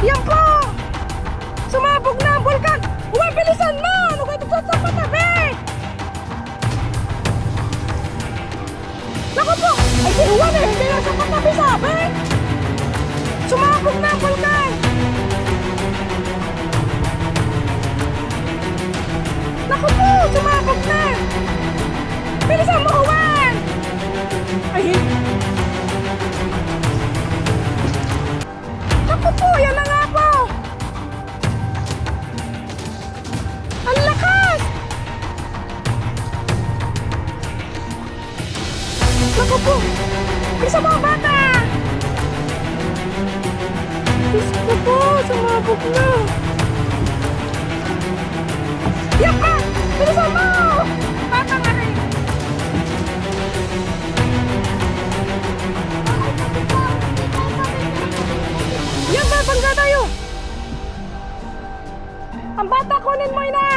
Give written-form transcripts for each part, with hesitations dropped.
Yan po! Sumabog na ang bulkan! Uy, bilisan mo! Ano kayo sa patabi? Naku po! Ay, si Juan eh! Hindi na sa patabi sabi! Sumabog na ang bulkan! Naku po! Sumabog na! Bilisan mo, Juan! Ay, naku po! Yan na nga po! Ang lakas! Naku po! Bilisan mo ang bata! Diyos ko po! Sumabog na! Yan pa! Bilisan mo! Bata nga rin! Yan ba! Bangga tayo! Ang bata, kunin mo na!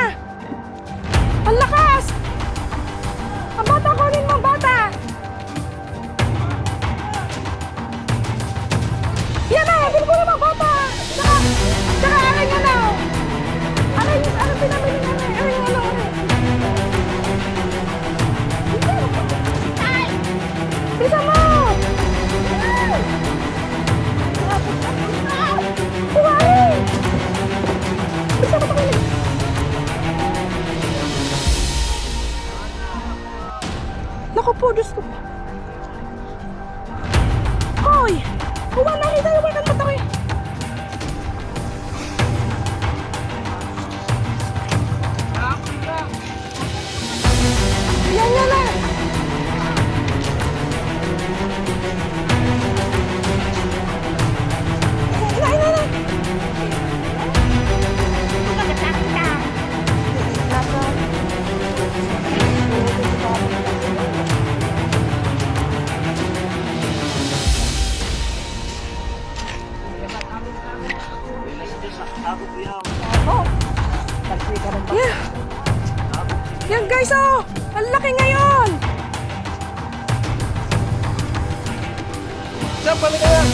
Ang lakas! Ang bata, kunin mo ang bata! Yan na! Bilhin mo naman bata! Tsaka aking ano! Aking pinamili na na! Aking ano! Bisa mo! Buhay! Bisa mo ito! Naku po, Diyos ko. Hoy! Huwag na rin tayo, huwag kang matawin. Yan yan na! Ina na! Yeah. Yan guys, oh! Ang laki ngayon! Saan balik ka yan?